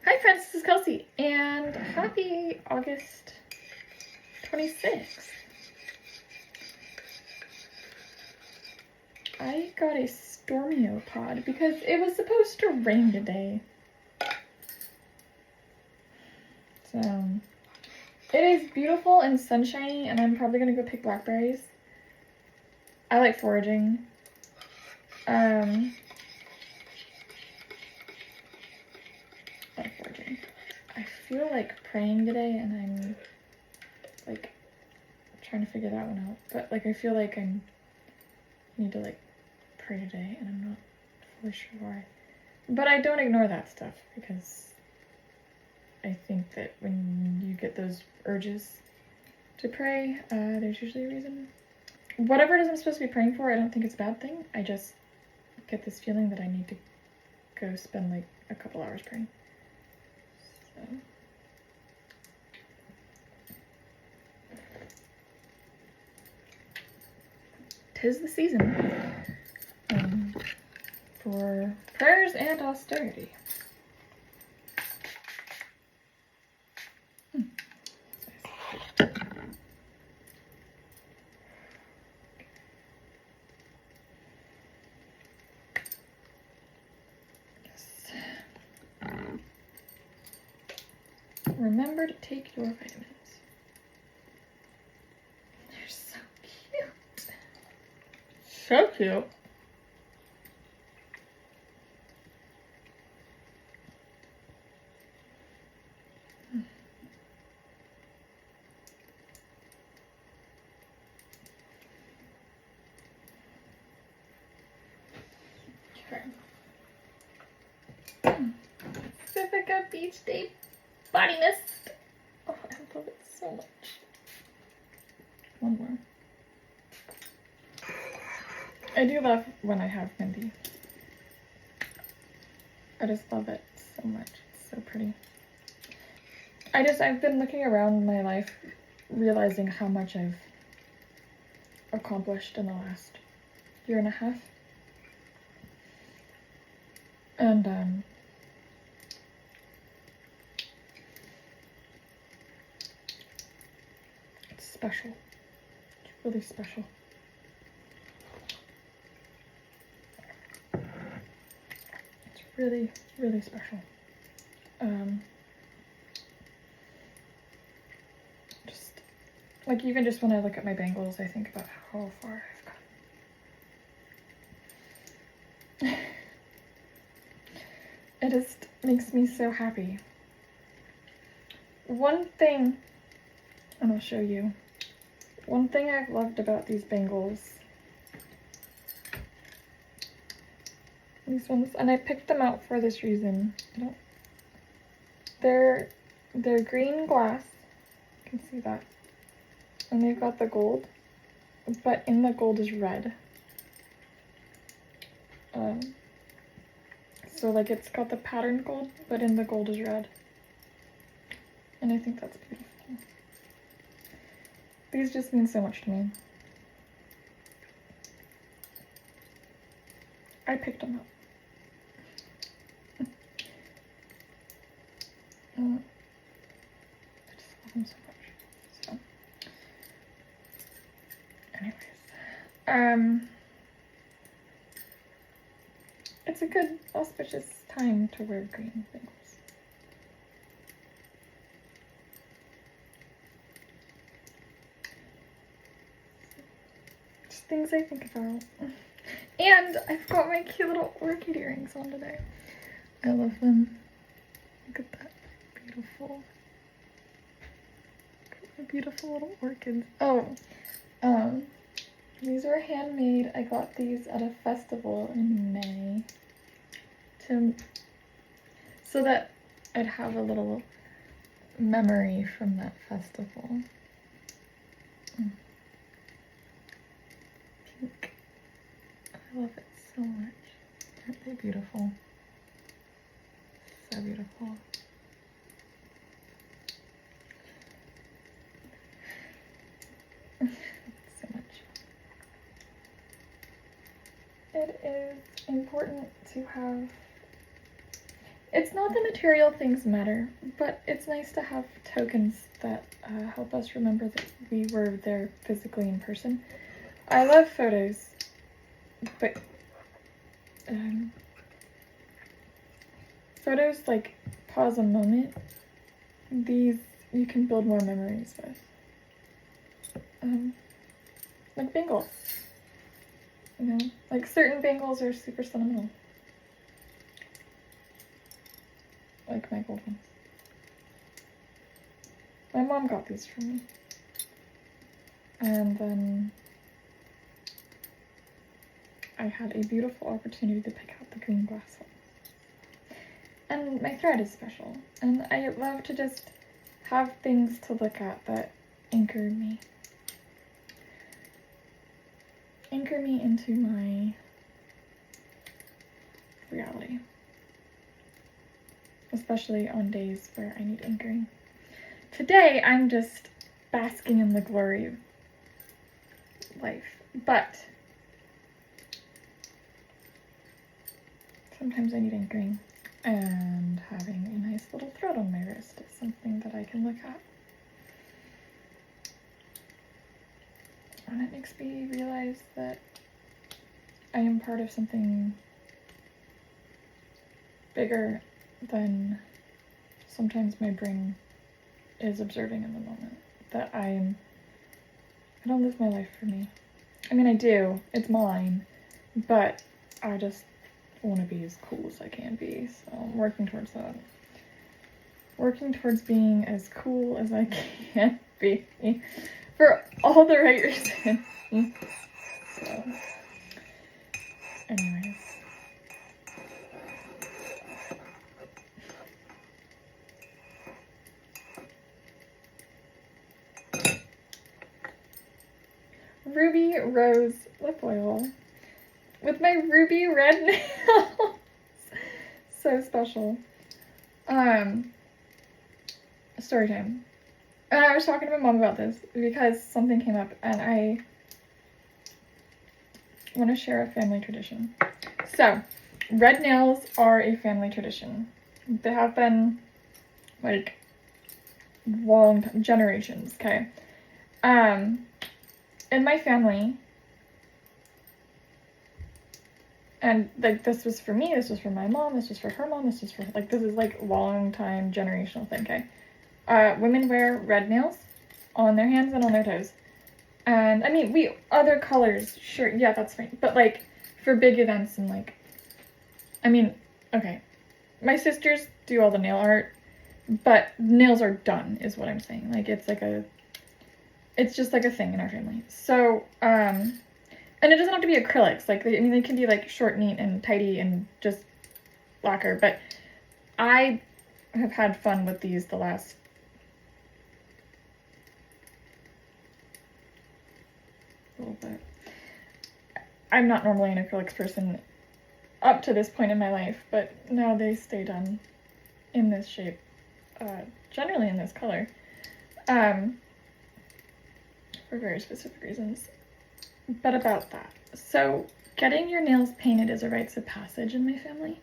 Hi friends, this is Kelsey, and happy August 26th. I got a Stormio pod because it was supposed to rain today. So, it is beautiful and sunshiny, and I'm probably gonna go pick blackberries. I like foraging. I feel like praying today, and I'm like trying to figure that one out. But like I feel like I need to like pray today, and I'm not fully sure why. But I don't ignore that stuff because I think that when you get those urges to pray, there's usually a reason. Whatever it is I'm supposed to be praying for, I don't think it's a bad thing. I just get this feeling that I need to go spend like a couple hours praying. So. 'Tis the season for prayers and austerity. Yes. Remember to take your vitamins. They're so cute. So cute. Pacifica Beach Day Body Mist. Oh, I love it so much. One more. I do love when I have Mindy. I just love it so much. It's so pretty. I've been looking around my life, realizing how much I've accomplished in the last year and a half. And, it's special. It's really special. It's really, really special. Just, like, even just when I look at my bangles, I think about how far I've come. It just makes me so happy. One thing, and I'll show you, one thing I've loved about these bangles, these ones, and I picked them out for this reason. They're green glass, you can see that, and they've got the gold, but in the gold is red. So like it's got the patterned gold, but in the gold is red. And I think that's beautiful. These just mean so much to me. I picked them up. I just love them so much. So, anyways, it's a good auspicious time to wear green bangles. Just things I think about. And I've got my cute little orchid earrings on today. I love them. Look at that. Beautiful. Look at my beautiful little orchids. Oh, these are handmade. I got these at a festival in May so that I'd have a little memory from that festival. Pink. I love it so much. Aren't they beautiful? So beautiful. So much. It is important to have it's not the material things matter, but it's nice to have tokens that help us remember that we were there physically in person. I love photos, but photos like pause a moment. These you can build more memories with. Like bangles. You know, like certain bangles are super sentimental. Like my gold ones. My mom got these for me. And then I had a beautiful opportunity to pick out the green glass one. And my thread is special. And I love to just have things to look at that anchor me. Anchor me into my reality. Especially on days where I need anchoring. Today, I'm just basking in the glory of life. But sometimes I need anchoring. And having a nice little thread on my wrist is something that I can look at. And it makes me realize that I am part of something bigger than sometimes my brain is observing in the moment. That I don't live my life for me. I mean, I do. It's mine. But I just want to be as cool as I can be. So I'm working towards that. Working towards being as cool as I can be. For all the right reasons. So, anyways. Ruby Rose lip oil with my ruby red nails. So special. Story time. And I was talking to my mom about this because something came up and I want to share a family tradition. So, red nails are a family tradition. They have been like long generations, okay? In my family, and like this was for me, this was for my mom, this was for her mom, this was for like this is like long time generational thing, okay? Women wear red nails on their hands and on their toes. And I mean, other colors, sure, yeah, that's fine. But like for big events and like, I mean, okay, my sisters do all the nail art, but nails are done, is what I'm saying. Like it's just like a thing in our family. So, and it doesn't have to be acrylics. Like, they can be like short, neat, and tidy, and just lacquer. But I have had fun with these the last little bit. I'm not normally an acrylics person up to this point in my life, but now they stay done in this shape, generally in this color, for very specific reasons. But about that, so getting your nails painted is a rites of passage in my family,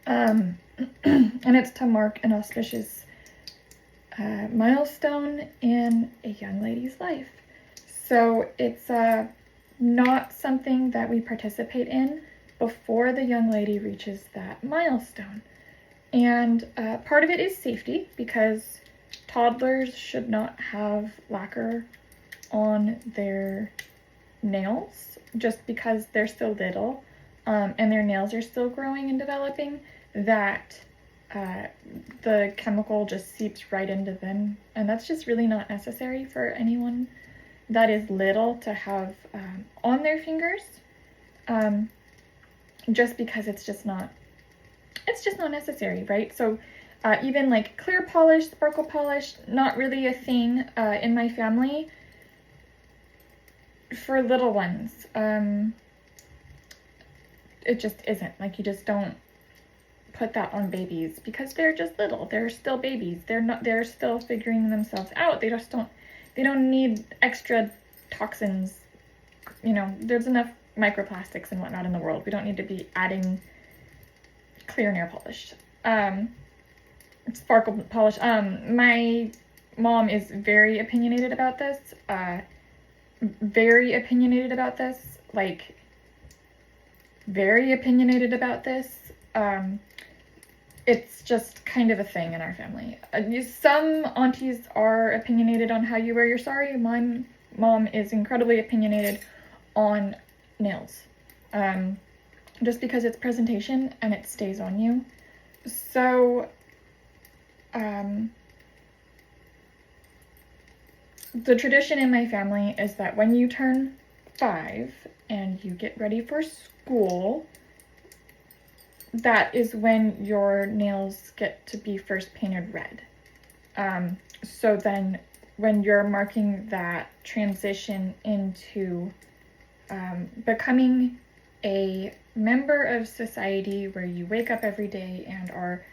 and it's to mark an auspicious milestone in a young lady's life. So it's not something that we participate in before the young lady reaches that milestone. And part of it is safety, because toddlers should not have lacquer on their nails just because they're still little, and their nails are still growing and developing, that the chemical just seeps right into them. And that's just really not necessary for anyone that is little to have on their fingers, just because it's just not necessary, right? So even like clear polish, sparkle polish, not really a thing in my family for little ones. It just isn't. Like, you just don't put that on babies because they're just little. They're still babies. They're still figuring themselves out. They don't need extra toxins. You know, there's enough microplastics and whatnot in the world. We don't need to be adding clear nail polish Sparkle polish. My mom is very opinionated about this. Very opinionated about this. Like, very opinionated about this. It's just kind of a thing in our family. Some aunties are opinionated on how you wear your sari. My mom is incredibly opinionated on nails. Just because it's presentation and it stays on you. So, the tradition in my family is that when you turn 5 and you get ready for school, that is when your nails get to be first painted red. So then when you're marking that transition into becoming a member of society where you wake up every day and are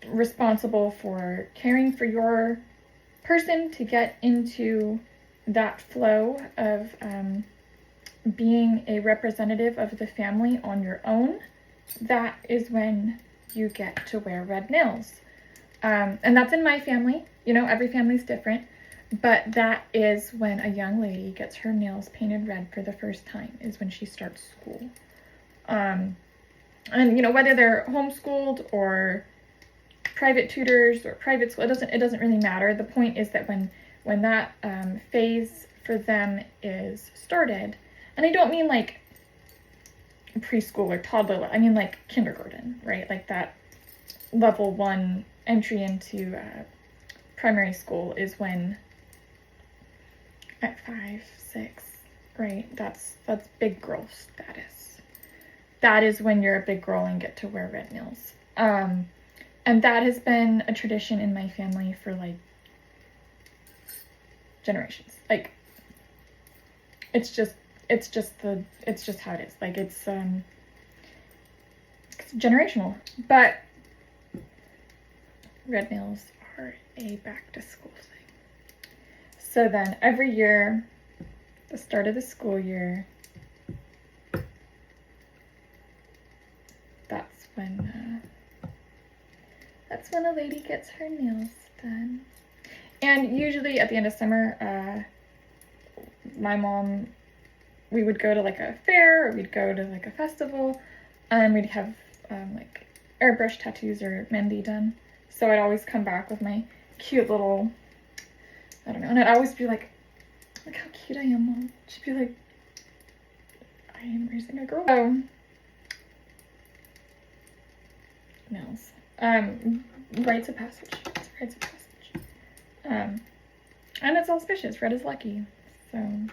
responsible for caring for your person to get into that flow of being a representative of the family on your own, that is when you get to wear red nails. And that's in my family. You know, every family's different. But that is when a young lady gets her nails painted red for the first time, is when she starts school. And, you know, whether they're homeschooled or private tutors or private school, it doesn't really matter. The point is that when that phase for them is started, and I don't mean like preschool or toddler, I mean like kindergarten, right? Like that level 1 entry into primary school is when at 5, 6, right? That's big girl status. That is when you're a big girl and get to wear red nails. And that has been a tradition in my family for like generations. Like, it's just how it is. Like, it's generational. But red nails are a back to school thing. So then every year, the start of the school year, that's when a lady gets her nails done. And usually at the end of summer, my mom, we would go to like a fair, or we'd go to like a festival, and we'd have like airbrush tattoos or mehndi done. So I'd always come back with my cute little, I don't know, and I'd always be like, look how cute I am, Mom. She'd be like, I am raising a girl. So, nails. Rites of passage. It's rites of passage. And it's auspicious. Red is lucky. So,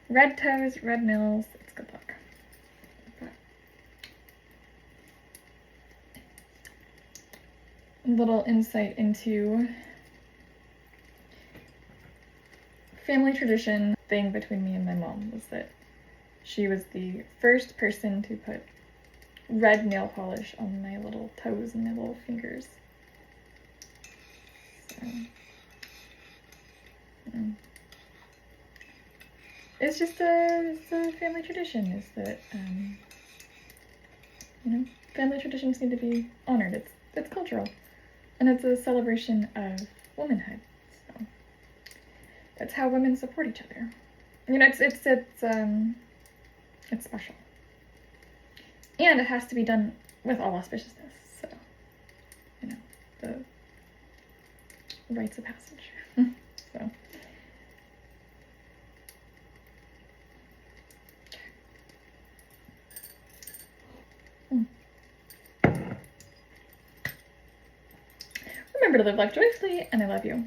red toes, red nails, it's good luck. But a little insight into family tradition thing between me and my mom was that she was the first person to put red nail polish on my little toes and my little fingers. So, it's just a family tradition, is that, you know, family traditions need to be honored. It's cultural, and it's a celebration of womanhood. So that's how women support each other. You know, it's special, and it has to be done with all auspiciousness. So, you know, the rites of passage. So. Remember to live life joyfully, and I love you.